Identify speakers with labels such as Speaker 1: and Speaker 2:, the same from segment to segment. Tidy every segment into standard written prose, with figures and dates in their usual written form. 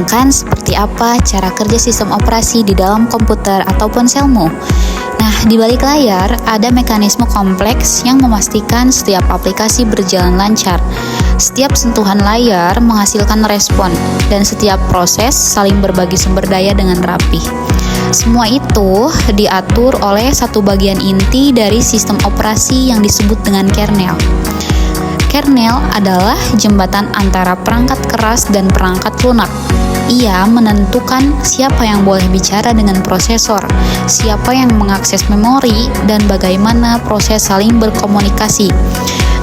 Speaker 1: bayangkan seperti apa cara kerja sistem operasi di dalam komputer atau ponselmu. Nah, di balik layar ada mekanisme kompleks yang memastikan setiap aplikasi berjalan lancar. Setiap sentuhan layar menghasilkan respon, dan setiap proses saling berbagi sumber daya dengan rapi. Semua itu diatur oleh satu bagian inti dari sistem operasi yang disebut dengan kernel. Kernel adalah jembatan antara perangkat keras dan perangkat lunak. Ia menentukan siapa yang boleh bicara dengan prosesor, siapa yang mengakses memori, dan bagaimana proses saling berkomunikasi.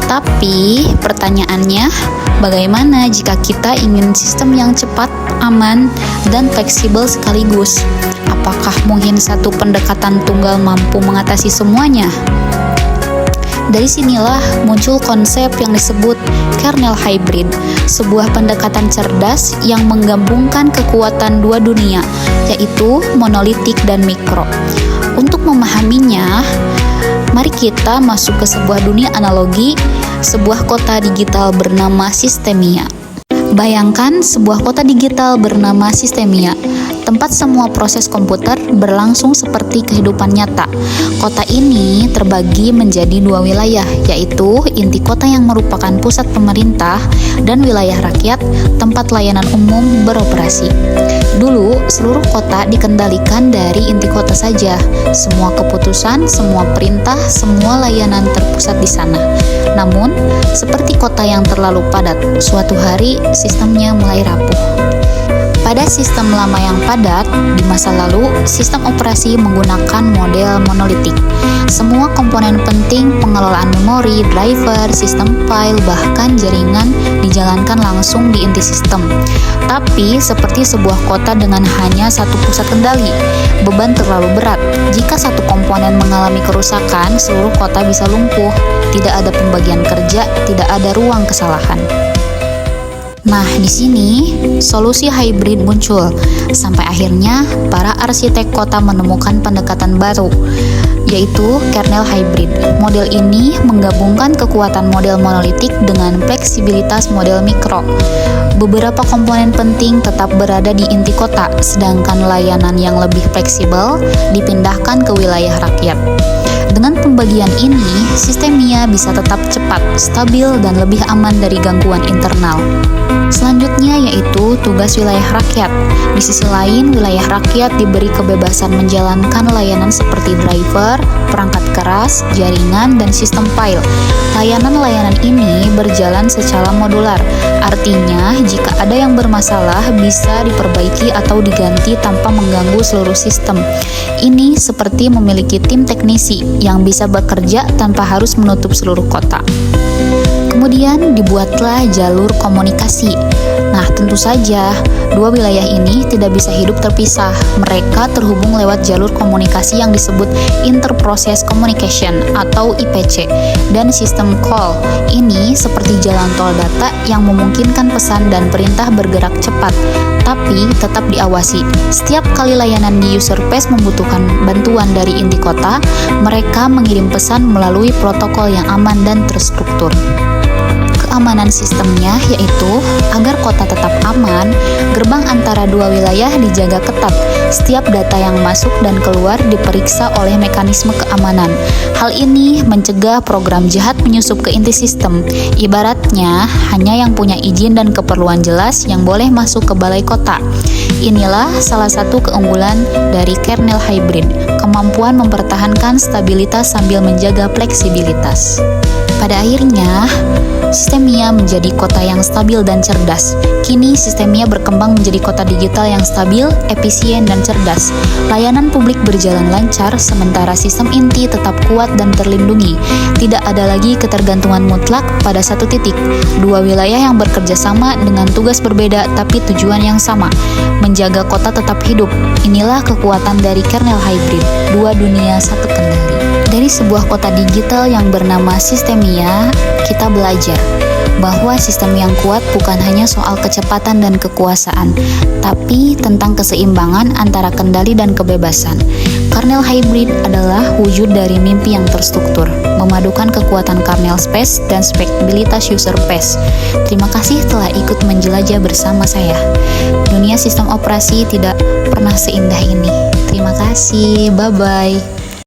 Speaker 1: Tapi pertanyaannya, bagaimana jika kita ingin sistem yang cepat, aman, dan fleksibel sekaligus? Apakah mungkin satu pendekatan tunggal mampu mengatasi semuanya? Dari sinilah muncul konsep yang disebut kernel hybrid, sebuah pendekatan cerdas yang menggabungkan kekuatan dua dunia, yaitu monolitik dan mikro. Untuk memahaminya, mari kita masuk ke sebuah dunia analogi, sebuah kota digital bernama Sistemia. Bayangkan sebuah kota digital bernama Sistemia, tempat semua proses komputer berlangsung seperti kehidupan nyata. Kota ini terbagi menjadi dua wilayah, yaitu inti kota yang merupakan pusat pemerintah dan wilayah rakyat, tempat layanan umum beroperasi. Dulu, seluruh kota dikendalikan dari inti kota saja. Semua keputusan, semua perintah, semua layanan terpusat di sana. Namun, seperti kota yang terlalu padat, suatu hari sistemnya mulai rapuh. Pada sistem lama yang padat, di masa lalu, sistem operasi menggunakan model monolitik. Semua komponen penting pengelolaan memori, driver, sistem file, bahkan jaringan dijalankan langsung di inti sistem. Tapi, seperti sebuah kota dengan hanya satu pusat kendali, beban terlalu berat. Jika satu komponen mengalami kerusakan, seluruh kota bisa lumpuh. Tidak ada pembagian kerja, tidak ada ruang kesalahan. Nah, di sini solusi hybrid muncul. Sampai akhirnya para arsitek kota menemukan pendekatan baru, yaitu kernel hybrid. Model ini menggabungkan kekuatan model monolitik dengan fleksibilitas model mikro. Beberapa komponen penting tetap berada di inti kota, sedangkan layanan yang lebih fleksibel dipindahkan ke wilayah rakyat. Dengan pembagian ini, Sistemia bisa tetap cepat, stabil, dan lebih aman dari gangguan internal. Selanjutnya yaitu tugas wilayah rakyat. Di sisi lain, wilayah rakyat diberi kebebasan menjalankan layanan seperti driver, perangkat keras, jaringan, dan sistem file. Layanan-layanan ini berjalan secara modular. Artinya, jika ada yang bermasalah, bisa diperbaiki atau diganti tanpa mengganggu seluruh sistem. Ini seperti memiliki tim teknisi yang bisa bekerja tanpa harus menutup seluruh kota. Kemudian dibuatlah jalur komunikasi. Nah, tentu saja dua wilayah ini tidak bisa hidup terpisah. Mereka terhubung lewat jalur komunikasi yang disebut Inter-Process Communication atau IPC dan sistem call. Ini seperti jalan tol data yang memungkinkan pesan dan perintah bergerak cepat, tapi tetap diawasi. Setiap kali layanan di user space membutuhkan bantuan dari inti kota, mereka mengirim pesan melalui protokol yang aman dan terstruktur. Keamanan sistemnya yaitu agar kota tetap aman, gerbang antara dua wilayah dijaga ketat. Setiap data yang masuk dan keluar diperiksa oleh mekanisme keamanan. Hal ini mencegah program jahat menyusup ke inti sistem. Ibaratnya, hanya yang punya izin dan keperluan jelas yang boleh masuk ke balai kota. Inilah salah satu keunggulan dari kernel hybrid, kemampuan mempertahankan stabilitas sambil menjaga fleksibilitas. Pada akhirnya, Sistemia menjadi kota yang stabil dan cerdas. Kini Sistemia berkembang menjadi kota digital yang stabil, efisien, dan cerdas. Layanan publik berjalan lancar, sementara sistem inti tetap kuat dan terlindungi. Tidak ada lagi ketergantungan mutlak pada satu titik. Dua wilayah yang bekerja sama dengan tugas berbeda tapi tujuan yang sama, menjaga kota tetap hidup. Inilah kekuatan dari kernel hybrid, dua dunia satu kendali. Dari sebuah kota digital yang bernama Sistemia, kita belajar bahwa sistem yang kuat bukan hanya soal kecepatan dan kekuasaan, tapi tentang keseimbangan antara kendali dan kebebasan. Kernel hybrid adalah wujud dari mimpi yang terstruktur, memadukan kekuatan kernel space dan stabilitas user space. Terima kasih telah ikut menjelajah bersama saya. Dunia sistem operasi tidak pernah seindah ini. Terima kasih, bye-bye.